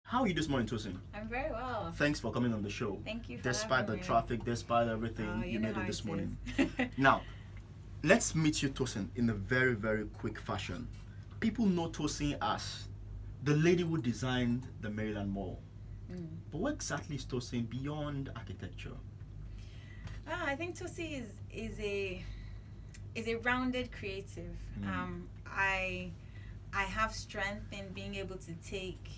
How are you this morning, Tosin? I'm very well. Thanks for coming on the show. Thank you for Despite the having me. traffic, despite everything, Oh, you know made how it this it morning. is. Now, let's meet you, Tosin, in a very, very quick fashion. People know Tosin as the lady who designed the Maryland Mall. But what exactly is Tosin beyond architecture? I think Tosi is a rounded creative. I have strength in being able to take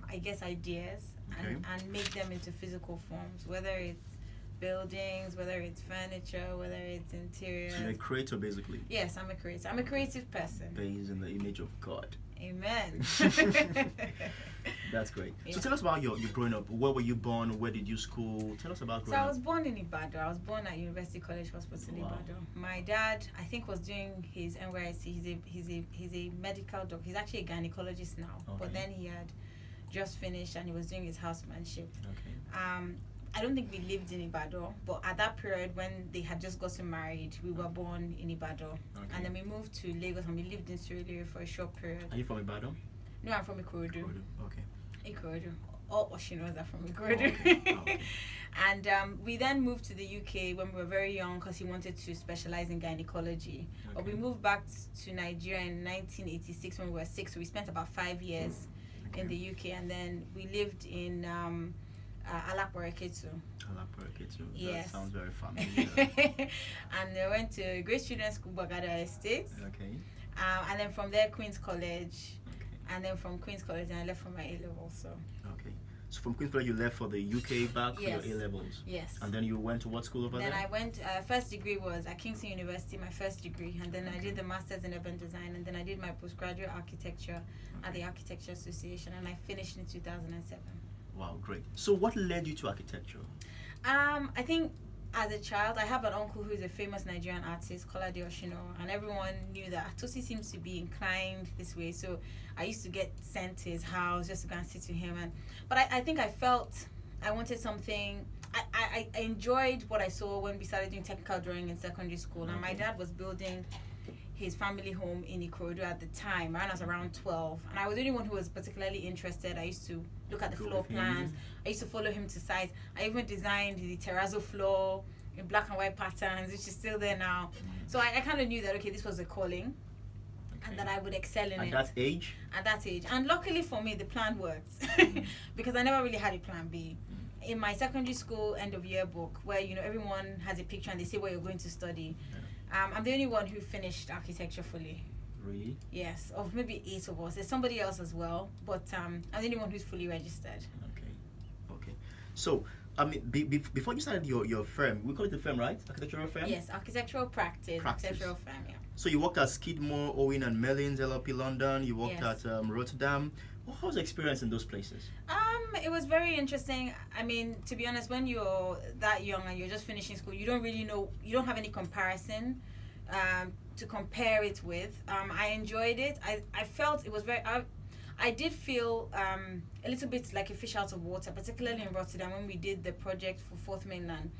I guess ideas and make them into physical forms, whether it's buildings, whether it's furniture, whether it's interior. So you're a creator, basically. Yes, I'm a creator. I'm a creative person. Based in the image of God. Amen. That's great. Yeah. So tell us about your growing up. Where were you born? Where did you school? Tell us about growing So I up. was born in Ibadan. I was born at University College Hospital in Wow. Ibadan. My dad, I think, was doing his NYSC. He's a medical doctor. He's actually a gynecologist now. Okay. But then he had just finished and he was doing his housemanship. Okay. I don't think we lived in Ibadan, but at that period when they had just gotten married, we were born in Ibadan. Okay. And then we moved to Lagos and we lived in Surulere for a short period. Are you from Ibadan? No, I'm from Ikorodu. Okay. Ikorodu. All Osinowo are from Ikorodu. Okay. And we then moved to the UK when we were very young because he wanted to specialize in gynecology. But we moved back to Nigeria in 1986 when we were 6. So we spent about 5 years in the UK, and then we lived in Alapureketu. Alapureketu. Yes. That sounds very familiar. And I went to Great Student School, Bagada Estate. Okay. And then from there, Queen's College. Okay. And then from Queen's College, I left for my A-level. So. Okay. So from Queen's College, you left for the UK back Yes. for your A-levels. Yes. And then you went to what school over Then there? I went, first degree was at Kingston University, my first degree, and then I did the Masters in Urban Design, and then I did my postgraduate architecture at the Architecture Association, and I finished in 2007. Wow, great. So what led you to architecture? I think as a child, I have an uncle who is a famous Nigerian artist, Tosin Oshinowo, and everyone knew that Tosi seems to be inclined this way, so I used to get sent to his house just to go and sit with him, but I think I felt I wanted something. I enjoyed what I saw when we started doing technical drawing in secondary school, and my dad was building his family home in Ikorodu at the time. I was around 12, and I was the only one who was particularly interested. I used to look at the floor plans. I used to follow him to sites. I even designed the terrazzo floor in black and white patterns, which is still there now. So I kind of knew that, okay, this was a calling, and that I would excel in it. At that age? At that age. And luckily for me, the plan worked because I never really had a plan B. In my secondary school end of year book, where everyone has a picture and they say what you're going to study, I'm the only one who finished architecture fully. Really? Yes, of maybe 8 of us. There's somebody else as well, but I'm the only one who's fully registered. Okay. So, I mean, before you started your firm, we call it a firm, right? Architectural firm? Yes, architectural practice. Architectural firm, yeah. So you worked at Skidmore, Owen and Mellins, LLP London. You worked at Rotterdam. What was the experience in those places? It was very interesting. I mean, to be honest, when you're that young and you're just finishing school, you don't really know, you don't have any comparison to compare it with. I enjoyed it. I felt it was very, I did feel a little bit like a fish out of water, particularly in Rotterdam when we did the project for Fourth Mainland,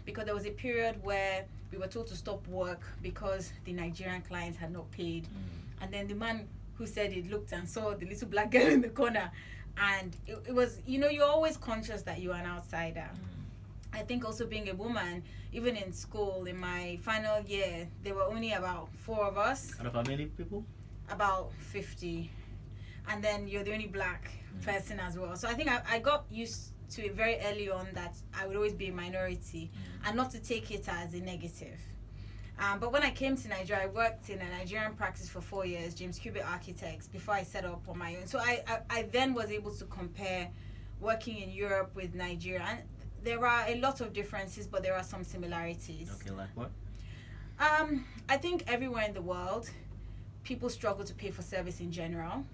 because there was a period where we were told to stop work because the Nigerian clients had not paid. And then the man who said it looked and saw the little black girl in the corner, and it was, you're always conscious that you're an outsider. I think also being a woman, even in school, in my final year, there were only about 4 of us. Out of how many people? About 50. And then you're the only black person as well. So I think I got used to it very early on that I would always be a minority and not to take it as a negative. But when I came to Nigeria, I worked in a Nigerian practice for 4 years, James Cubitt Architects, before I set up on my own. So I then was able to compare working in Europe with Nigeria. And there are a lot of differences, but there are some similarities. Okay, like what? I think everywhere in the world, people struggle to pay for service in general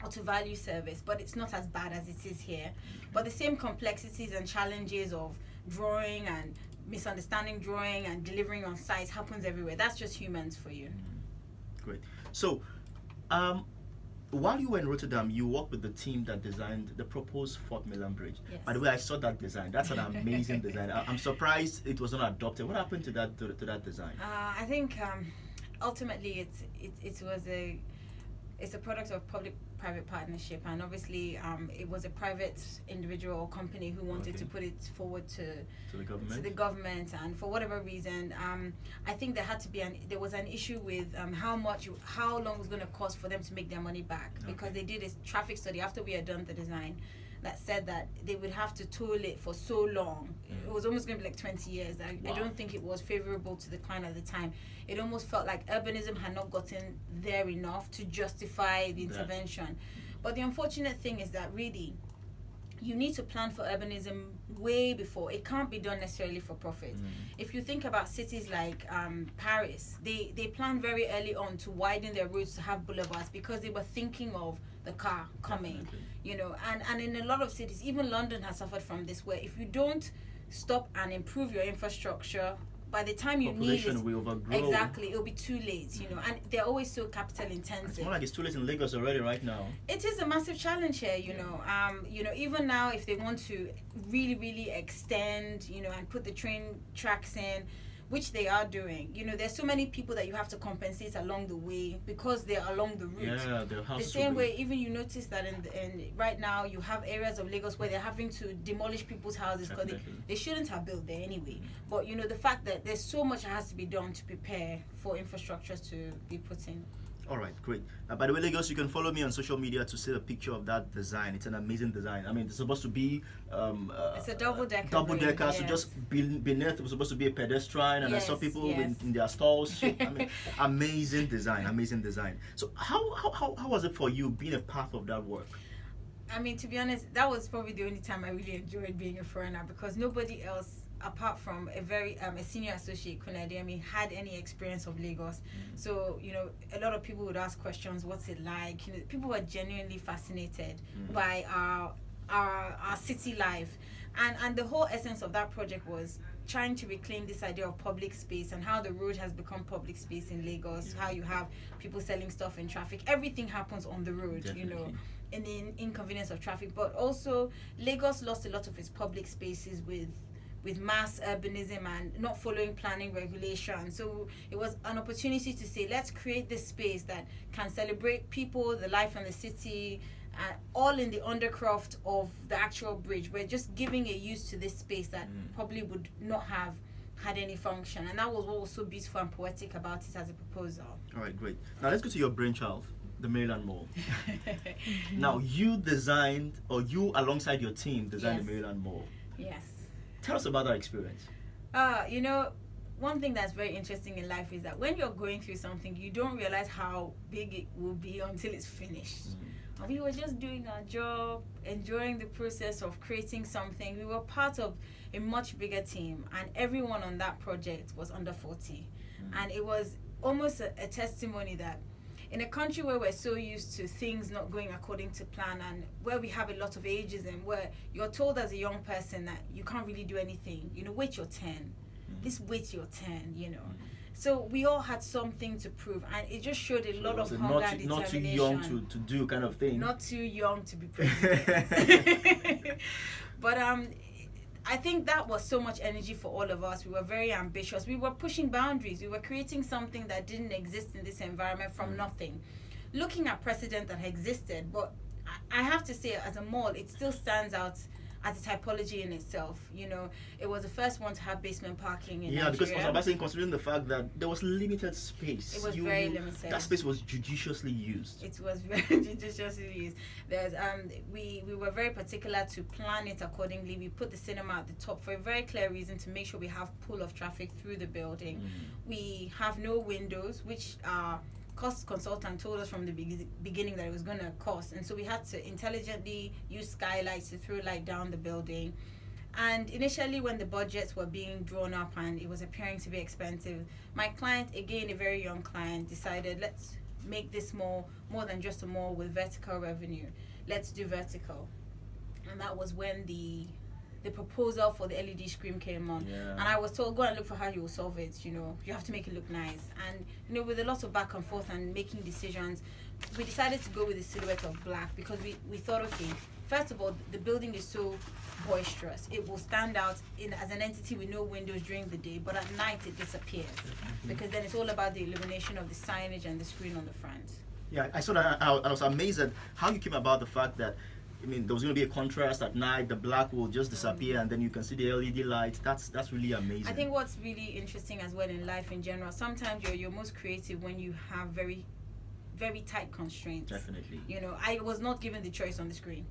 or to value service, but it's not as bad as it is here. But the same complexities and challenges of drawing and misunderstanding drawing and delivering on site happens everywhere. That's just humans for you. Great. So, while you were in Rotterdam, you worked with the team that designed the proposed Fort Milan Bridge. Yes. By the way, I saw that design. That's an amazing design. I'm surprised it was not adopted. What happened to that design? I think ultimately it's a product of private partnership, and obviously it was a private individual or company who wanted to put it forward to the government, and for whatever reason, I think there was an issue with how long it was going to cost for them to make their money back, because they did a traffic study after we had done the design that said that they would have to toll it for so long. It was almost going to be like 20 years. I don't think it was favorable to the client at the time. It almost felt like urbanism had not gotten there enough to justify the intervention. But the unfortunate thing is that really, you need to plan for urbanism way before. It can't be done necessarily for profit. If you think about cities like Paris, they planned very early on to widen their roads to have boulevards because they were thinking of the car coming. You know, and in a lot of cities, even London has suffered from this, where if you don't stop and improve your infrastructure, by the time you need it, will overgrow. Exactly, it'll be too late, you know, and they're always so capital intensive. It's more like it's too late in Lagos already right now. It is a massive challenge here, you know. Even now, if they want to really, really extend, you know, and put the train tracks in, which they are doing, you know, there's so many people that you have to compensate along the way because they're along the route. Yeah, they'll have the same way, even you notice that in right now you have areas of Lagos where they're having to demolish people's houses because they shouldn't have built there anyway. But you know, the fact that there's so much that has to be done to prepare for infrastructures to be put in. All right, great. By the way, Lagos, you can follow me on social media to see a picture of that design. It's an amazing design. I mean, it's supposed to be it's a double-decker. Double-decker, yes. So just beneath it was supposed to be a pedestrian, and I saw people in their stalls. So, I mean, amazing design. So how was it for you being a part of that work? I mean, to be honest, that was probably the only time I really enjoyed being a foreigner, because nobody else, apart from a senior associate, had any experience of Lagos. So, you know, a lot of people would ask questions, what's it like? You know, people were genuinely fascinated by our city life. And the whole essence of that project was trying to reclaim this idea of public space and how the road has become public space in Lagos, how you have people selling stuff in traffic. Everything happens on the road, Definitely. You know, in the inconvenience of traffic. But also, Lagos lost a lot of its public spaces with mass urbanism and not following planning regulations. So it was an opportunity to say, let's create this space that can celebrate people, the life in the city, all in the undercroft of the actual bridge. We're just giving a use to this space that probably would not have had any function. And that was what was so beautiful and poetic about it as a proposal. All right, great. Now let's go to your brainchild, the Maryland Mall. Now you designed, or you alongside your team designed the Maryland Mall. Yes. Tell us about that experience. You know, one thing that's very interesting in life is that when you're going through something, you don't realize how big it will be until it's finished. And we were just doing our job, enjoying the process of creating something. We were part of a much bigger team, and everyone on that project was under 40. And it was almost a testimony that in a country where we're so used to things not going according to plan, and where we have a lot of ageism, where you're told as a young person that you can't really do anything, you know, wait your turn. Wait your turn, you know. So we all had something to prove, and it just showed a lot of hunger and determination. Not too young to do kind of thing. Not too young to be president. But I think that was so much energy for all of us. We were very ambitious. We were pushing boundaries. We were creating something that didn't exist in this environment from nothing. Looking at precedent that existed, but I have to say, as a mall, it still stands out as a typology in itself. You know, it was the first one to have basement parking in Nigeria. Because I was about saying, considering the fact that there was limited space. It was very limited. That space was judiciously used. It was very judiciously used. There's we were very particular to plan it accordingly. We put the cinema at the top for a very clear reason, to make sure we have pull of traffic through the building. We have no windows, which our cost consultant told us from the beginning that it was going to cost, and so we had to intelligently use skylights to throw light down the building. And initially, when the budgets were being drawn up and it was appearing to be expensive, my client, again a very young client, decided, let's make this more than just a mall with vertical revenue. Let's do vertical. And that was when the proposal for the LED screen came on. And I was told, go and look for how you will solve it. You know, you have to make it look nice. And you know, with a lot of back and forth and making decisions, we decided to go with the silhouette of black, because we thought, okay, first of all, the building is so boisterous. It will stand out as an entity with no windows during the day, but at night it disappears, because then it's all about the illumination of the signage and the screen on the front. Yeah, I saw that. I was amazed at how you came about the fact that, I mean, there was going to be a contrast at night. The black will just disappear, and then you can see the LED light. That's really amazing. I think what's really interesting as well in life in general, sometimes you're most creative when you have very tight constraints. Definitely. You know, I was not given the choice on the screen.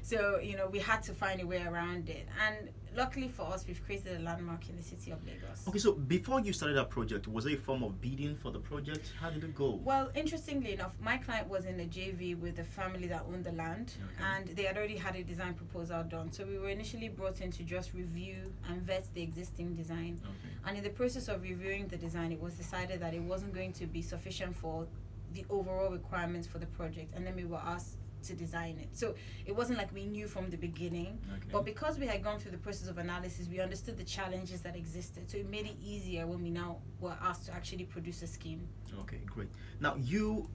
So, you know, we had to find a way around it. And luckily for us, we've created a landmark in the city of Lagos. Okay, so before you started that project, was there a form of bidding for the project? How did it go? Well, interestingly enough, my client was in a JV with the family that owned the land, and they had already had a design proposal done. So we were initially brought in to just review and vet the existing design. And in the process of reviewing the design, it was decided that it wasn't going to be sufficient for the overall requirements for the project, and then we were asked to design it. So it wasn't like we knew from the beginning, but because we had gone through the process of analysis, we understood the challenges that existed. So it made it easier when we now were asked to actually produce a scheme. Okay, great. Now you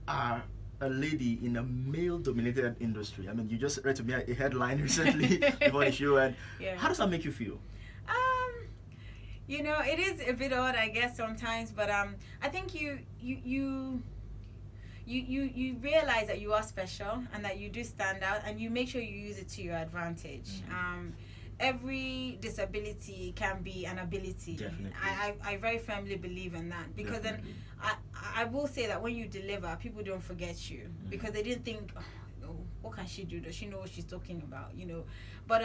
are a lady in a male-dominated industry. I mean, you just read to me a headline recently before the show, and how does that make you feel? You know, it is a bit odd, I guess, sometimes, but I think you realize that you are special and that you do stand out, and you make sure you use it to your advantage. Every disability can be an ability. Definitely. I very firmly believe in that, because then I will say that when you deliver, people don't forget you because they didn't think, oh, what can she do? Does she know what she's talking about? You know, but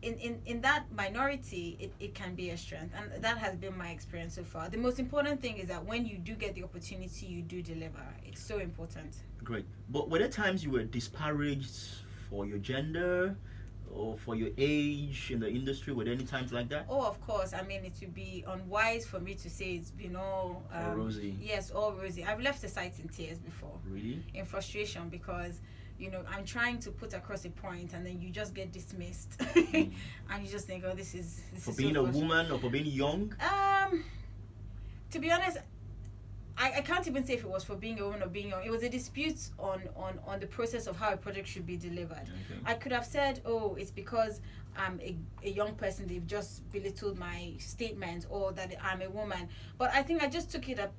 in that minority, it can be a strength, and that has been my experience so far. The most important thing is that when you do get the opportunity, you do deliver. It's so important. Great. But were there times you were disparaged for your gender or for your age in the industry? Were there any times like that? Oh, of course. I mean, it would be unwise for me to say it's been all rosy. Yes, all rosy. I've left the site in tears before. Really? In frustration, because you know, I'm trying to put across a point, and then you just get dismissed, and you just think, oh, this is for being so a woman or for being young. To be honest, I can't even say if it was for being a woman or being young. It was a dispute on the process of how a project should be delivered. I could have said, oh, it's because I'm a young person, they've just belittled my statement, or that I'm a woman. But I think I just took it up.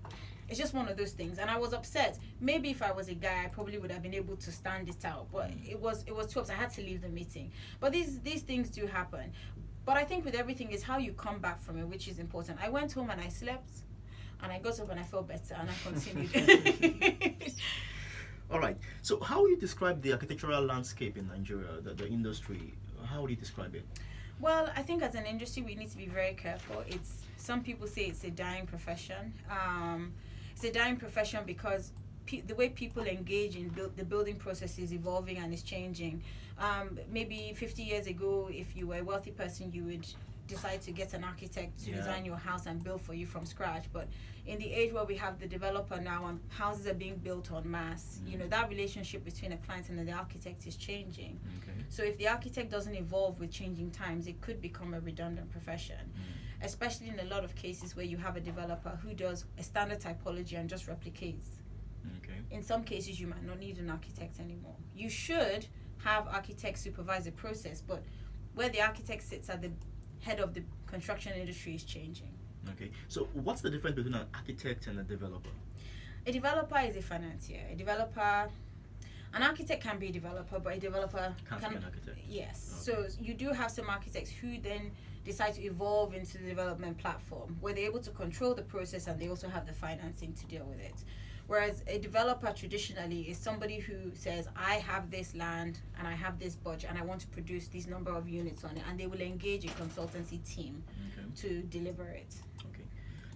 It's just one of those things, and I was upset. Maybe if I was a guy, I probably would have been able to stand it out, but it was too upset. I had to leave the meeting. But these things do happen. But I think with everything is how you come back from it, which is important. I went home and I slept, and I got up and I felt better, and I continued. All right. So how would you describe the architectural landscape in Nigeria, the industry? How would you describe it? Well, I think as an industry, we need to be very careful. Some people say it's a dying profession. It's a dying profession because the way people engage in the building process is evolving and is changing. Maybe 50 years ago, if you were a wealthy person, you would decide to get an architect to design your house and build for you from scratch. But in the age where we have the developer now and houses are being built en masse, you know, that relationship between a client and the architect is changing. So if the architect doesn't evolve with changing times, it could become a redundant profession. Especially in a lot of cases where you have a developer who does a standard typology and just replicates. In some cases, you might not need an architect anymore. You should have architects supervise the process, but where the architect sits at the head of the construction industry is changing. Okay, so what's the difference between an architect and a developer? A developer is a financier. An architect can be a developer, but a developer can't be an architect. Yes. Okay. So you do have some architects who then decide to evolve into the development platform, where they're able to control the process and they also have the financing to deal with it. Whereas a developer traditionally is somebody who says, I have this land and I have this budget and I want to produce this number of units on it, and they will engage a consultancy team to deliver it. Okay.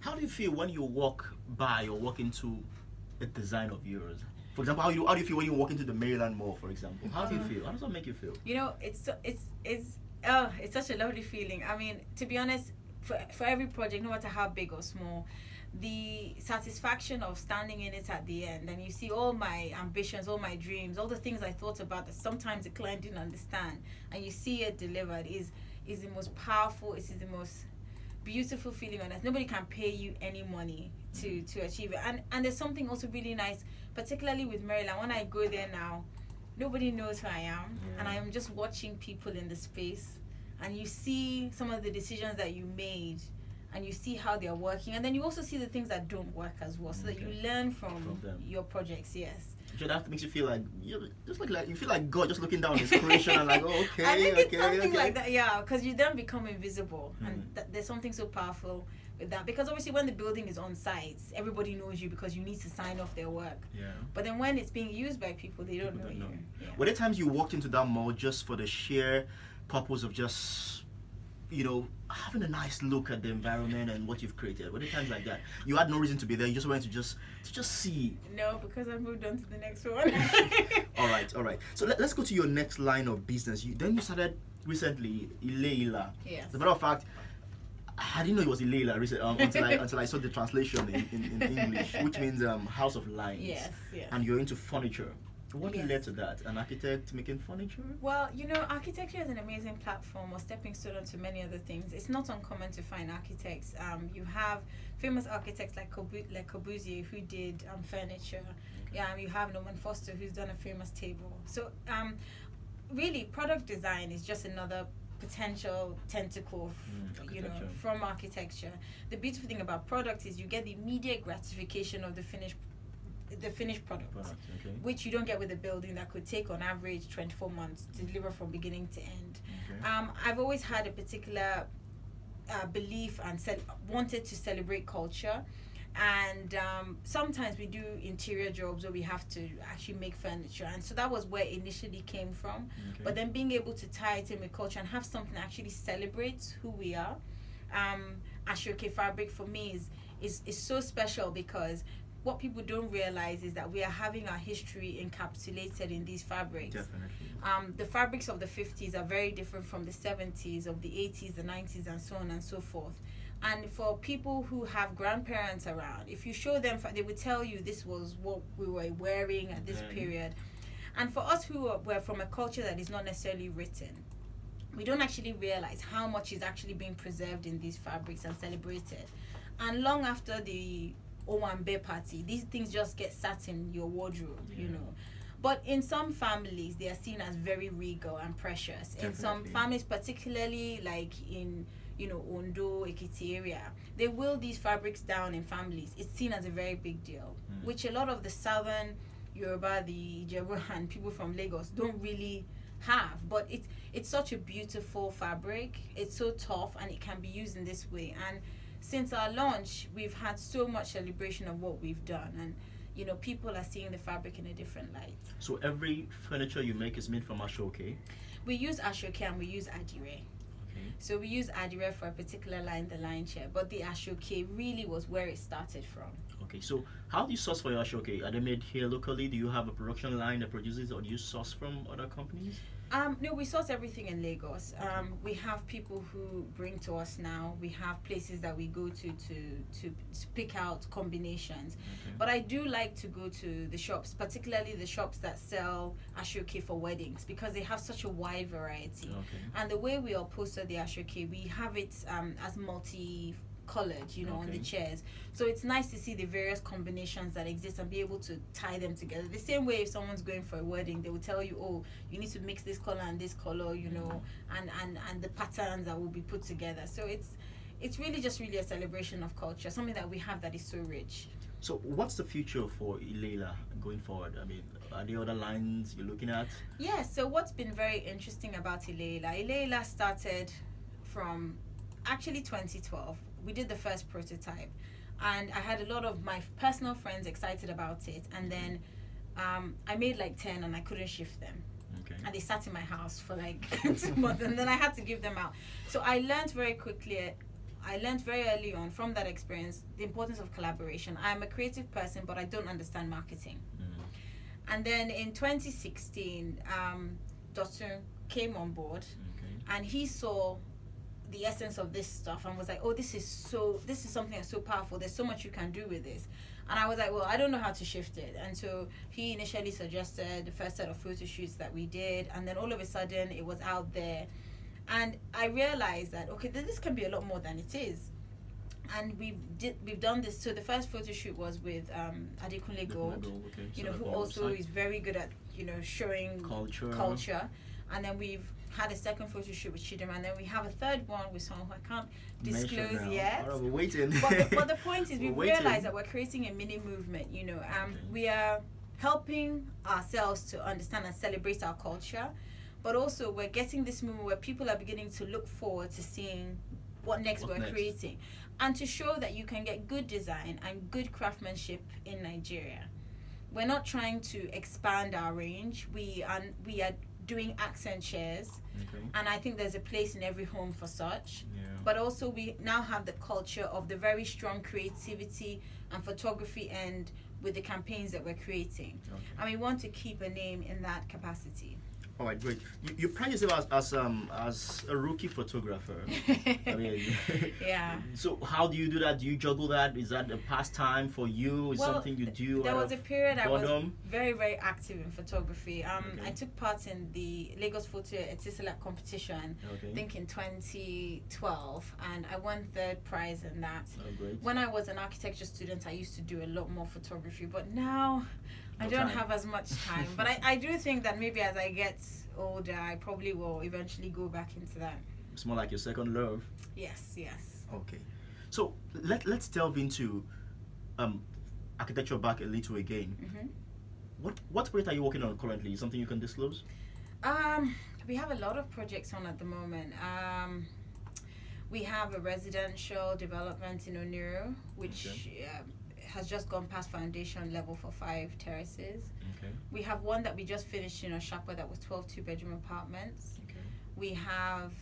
How do you feel when you walk by or walk into a design of yours? For example, how do you feel when you walk into the Maryland Mall, for example? How do you feel? How does that make you feel? You know, it's such a lovely feeling. I mean, to be honest, for every project, no matter how big or small, the satisfaction of standing in it at the end, and you see all my ambitions, all my dreams, all the things I thought about that sometimes the client didn't understand, and you see it delivered is the most powerful, it's the most beautiful feeling on earth. Nobody can pay you any money to achieve it. And there's something also really nice, particularly with Maryland. When I go there now, nobody knows who I am, and I am just watching people in the space, and you see some of the decisions that you made, and you see how they're working, and then you also see the things that don't work as well, so that you learn from them. your projects. Yes. So that makes you feel like you just like you feel like God just looking down on His creation and like, oh, okay, I think it's something okay. like that, yeah, because you then become invisible, and there's something so powerful with that, because obviously when the building is on site, everybody knows you because you need to sign off their work. Yeah. But then when it's being used by people, they don't know you. Yeah. Were there times you walked into that mall just for the sheer purpose of just, you know, having a nice look at the environment and what you've created? Were there times like that? You had no reason to be there. You just wanted to just see. No, because I moved on to the next one. All right. So let's go to your next line of business. You started recently, Ileila. Yes. As a matter of fact, I didn't know it was Ileila until I saw the translation in English, which means house of lines. Yes. And you're into furniture. What Yes. led to that? An architect making furniture? Well, you know, architecture is an amazing platform or stepping stone to many other things. It's not uncommon to find architects. You have famous architects like Corbusier, who did furniture. Okay. Yeah, you have Norman Foster, who's done a famous table. So, really, product design is just another potential tentacle, from architecture. The beautiful thing about product is you get the immediate gratification of the finished product, Okay. which you don't get with a building that could take on average 24 months to deliver from beginning to end. Okay. I've always had a particular belief and wanted to celebrate culture, and sometimes we do interior jobs where we have to actually make furniture, and so that was where it initially came from. Okay. But then being able to tie it in with culture and have something that actually celebrates who we are, Ashoke fabric for me is so special, because what people don't realize is that we are having our history encapsulated in these fabrics. Definitely. The fabrics of the 50s are very different from the 70s, of the 80s, the 90s, and so on and so forth. And for people who have grandparents around, if you show them, they would tell you this was what we were wearing at this period. And for us who were from a culture that is not necessarily written, we don't actually realize how much is actually being preserved in these fabrics and celebrated. And long after the Owambe party, these things just get sat in your wardrobe, you know. But in some families, they are seen as very regal and precious. Definitely. In some families, particularly like in, Ondo, Ekiti area, they will these fabrics down in families. It's seen as a very big deal, which a lot of the southern Yoruba, the Ijebu, and people from Lagos don't really have. But it's such a beautiful fabric. It's so tough, and it can be used in this way. And since our launch, we've had so much celebration of what we've done, and people are seeing the fabric in a different light. So every furniture you make is made from Ashoke? We use Ashoke and we use Atelier. Okay. So we use Atelier for a particular line, the line chair, but the Ashoke really was where it started from. Okay, so how do you source for your Ashoke? Are they made here locally? Do you have a production line that produces, or do you source from other companies? No, we source everything in Lagos. We have people who bring to us now. We have places that we go to pick out combinations. Okay. But I do like to go to the shops, particularly the shops that sell Ashoke for weddings, because they have such a wide variety. Okay. And the way we upholster the Ashoke, we have it as multi-colored, on the chairs. So it's nice to see the various combinations that exist and be able to tie them together. The same way if someone's going for a wedding, they will tell you, oh, you need to mix this color and this color, and the patterns that will be put together. So it's really a celebration of culture, something that we have that is so rich. So what's the future for Ileila going forward? I mean, are there other lines you're looking at? Yeah, so what's been very interesting about Ileila started from actually 2012. We did the first prototype, and I had a lot of my personal friends excited about it, and then I made like 10 and I couldn't shift them. Okay. And they sat in my house for like 2 months, and then I had to give them out. So I learned very early on from that experience the importance of collaboration. I'm a creative person, but I don't understand marketing. And then in 2016, Tosin came on board, and he saw the essence of this stuff and was like, oh, this is something that's so powerful. There's so much you can do with this. And I was like, well, I don't know how to shift it. And so he initially suggested the first set of photo shoots that we did, and then all of a sudden it was out there. And I realized that, okay, this can be a lot more than it is. And we've done this. So the first photo shoot was with Adekunle Gold, who also is very good at showing culture. and then we've had a second photo shoot with Chidem, and then we have a third one with someone who I can't disclose yet. All right, we're waiting. But the point is, we've realized that we're creating a mini movement. We are helping ourselves to understand and celebrate our culture, but also we're getting this movement where people are beginning to look forward to seeing what next we're creating, and to show that you can get good design and good craftsmanship in Nigeria. We're not trying to expand our range. We are doing accent chairs, and I think there's a place in every home for such. But also we now have the culture of the very strong creativity and photography end with the campaigns that we're creating, and we want to keep a name in that capacity. All right, great. You pride yourself as a rookie photographer. I mean, yeah. So how do you do that? Do you juggle that? Is that a pastime for you? Is something you do? There was a period I was very, very active in photography. I took part in the Lagos Photo Atelier competition, I think in 2012, and I won third prize in that. Oh, great. When I was an architecture student, I used to do a lot more photography, but now I don't have as much time. But I do think that maybe as I get older, I probably will eventually go back into that. It's more like your second love. Yes. Okay. So let's delve into architecture back a little again. What project are you working on currently? Something you can disclose? We have a lot of projects on at the moment. We have a residential development in Oniru, which has just gone past foundation level for 5 terraces. We have one that we just finished in Oshapa that was 12 2-bedroom apartments. We have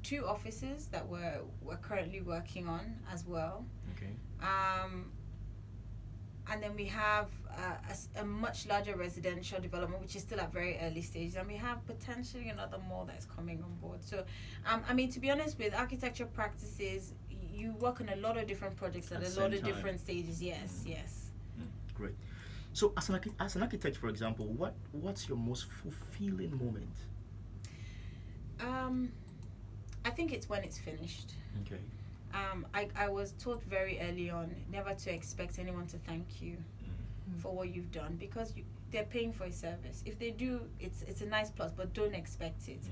2 offices that we're currently working on as well. And then we have a much larger residential development, which is still at very early stages, and we have potentially another mall that's coming on board. So, I mean, to be honest, with architecture practices, you work on a lot of different projects at a lot of different stages. Yes. Great. So, as an architect, for example, what's your most fulfilling moment? I think it's when it's finished. I was taught very early on never to expect anyone to thank you for what you've done, because they're paying for a service. If they do, it's a nice plus, but don't expect it.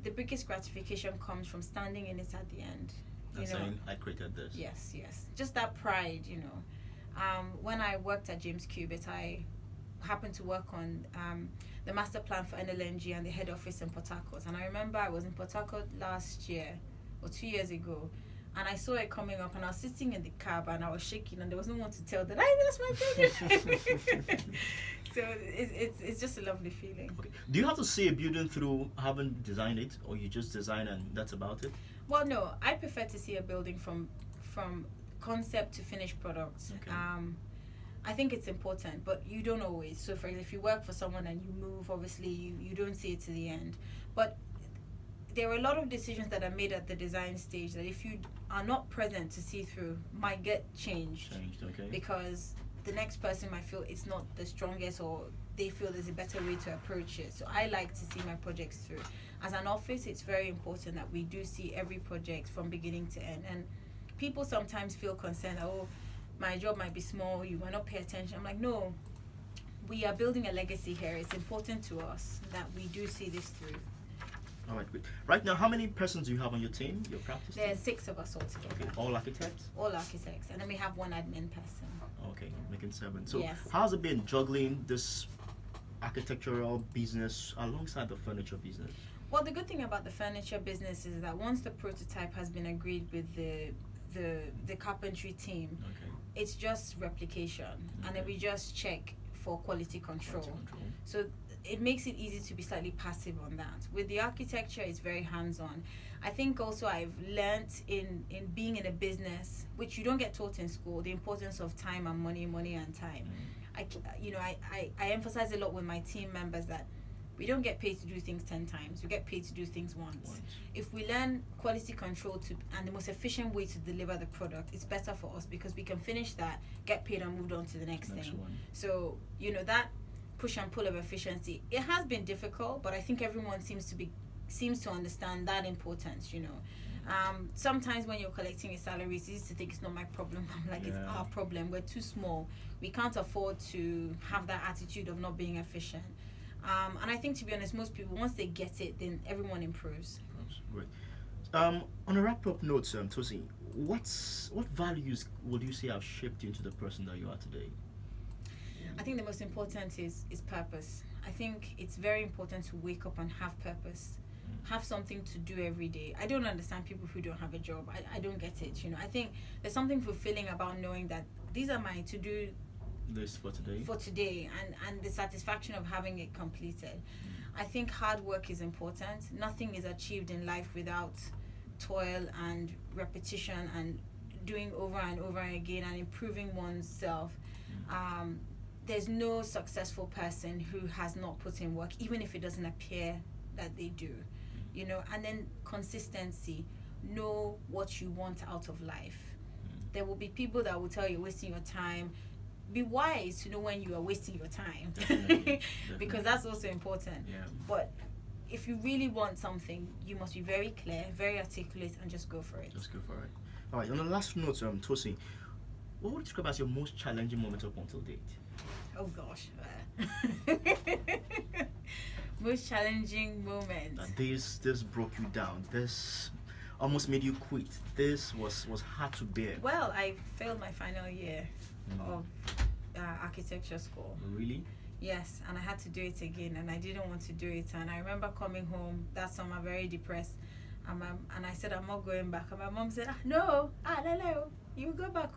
The biggest gratification comes from standing in it at the end. And saying, I created this. Yes. Just that pride, When I worked at James Cubitt, I happened to work on the master plan for NLNG and the head office in Port Harcourt. And I remember I was in Port Harcourt last year or 2 years ago, and I saw it coming up, and I was sitting in the cab and I was shaking, and there was no one to tell that that's my project. So it's just a lovely feeling. Okay. Do you have to see a building through having designed it, or you just design and that's about it? Well, no, I prefer to see a building from concept to finished products. I think it's important, but you don't always. So for example, if you work for someone and you move, obviously you don't see it to the end. But there are a lot of decisions that are made at the design stage that if you are not present to see through, might get changed. Because the next person might feel it's not the strongest, or they feel there's a better way to approach it. So I like to see my projects through. As an office, it's very important that we do see every project from beginning to end. And people sometimes feel concerned, my job might be small, you might not pay attention. I'm like, no, we are building a legacy here. It's important to us that we do see this through. All right, good. Right now, how many persons do you have on your team, your practice team? There's 6 of us altogether. Okay, all architects? All architects, and then we have 1 admin person. Okay, making 7. So how's it been juggling this architectural business alongside the furniture business? Well, the good thing about the furniture business is that once the prototype has been agreed with the carpentry team, it's just replication, and then we just check for quality control. So it makes it easy to be slightly passive on that. With the architecture, it's very hands-on. I think also I've learnt in being in a business, which you don't get taught in school, the importance of time and money and time. I emphasize a lot with my team members that we don't get paid to do things 10 times. We get paid to do things once. If we learn quality control and the most efficient way to deliver the product, it's better for us because we can finish that, get paid, and move on to the next thing. So, that push and pull of efficiency, it has been difficult, but I think everyone seems to understand that importance, Sometimes when you're collecting a salary, it's easy to think it's not my problem. I'm like, it's our problem. We're too small. We can't afford to have that attitude of not being efficient. And I think, to be honest, most people, once they get it, then everyone improves. Great. On a wrap-up note, Tosin, what values would you say have shaped you into the person that you are today? I think the most important is purpose. I think it's very important to wake up and have purpose, have something to do every day. I don't understand people who don't have a job. I don't get it. I think there's something fulfilling about knowing that these are my to-do list for today, and the satisfaction of having it completed. I think hard work is important. Nothing is achieved in life without toil and repetition and doing over and over again and improving oneself. There's no successful person who has not put in work, even if it doesn't appear that they do. And then consistency. Know what you want out of life. There will be people that will tell you wasting your time. Be wise to know when you are wasting your time. Definitely. Because that's also important. Yeah. But if you really want something, you must be very clear, very articulate, and just go for it. All right. On the last note, Tosin, what would you describe as your most challenging moment up until date? Oh gosh. Most challenging moment. This broke you down. This almost made you quit. This was hard to bear. Well, I failed my final year of architecture school. Really? Yes, and I had to do it again, and I didn't want to do it. And I remember coming home that summer very depressed, and I said, I'm not going back. And my mom said, no, you will go back.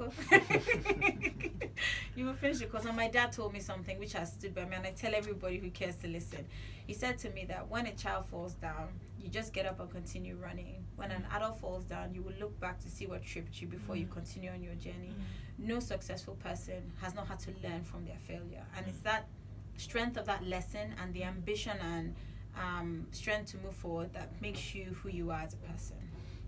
You will finish the course. And my dad told me something which has stood by me, and I tell everybody who cares to listen. He said to me that when a child falls down, you just get up and continue running. When an adult falls down, you will look back to see what tripped you before you continue on your journey. No successful person has not had to learn from their failure. And it's that strength of that lesson and the ambition and strength to move forward that makes you who you are as a person.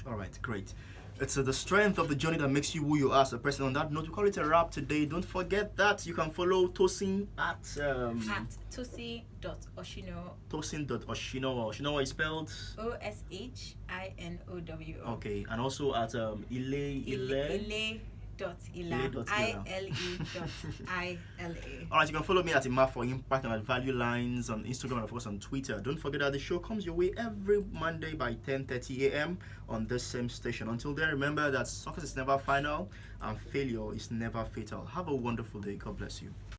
All right, great. It's the strength of the journey that makes you who you are as a person. On that note, we call it a wrap today. Don't forget that you can follow Tosin at Tosin.Oshinowo. Tosin.Oshinowo. Oshinowo is spelled Oshinowo. Okay, and also at Ile. ILE.ILE. Alright, you can follow me at Ima for Impact and at Value Lines on Instagram and of course on Twitter. Don't forget that the show comes your way every Monday by 10:30 a.m. on this same station. Until then, remember that success is never final and failure is never fatal. Have a wonderful day. God bless you.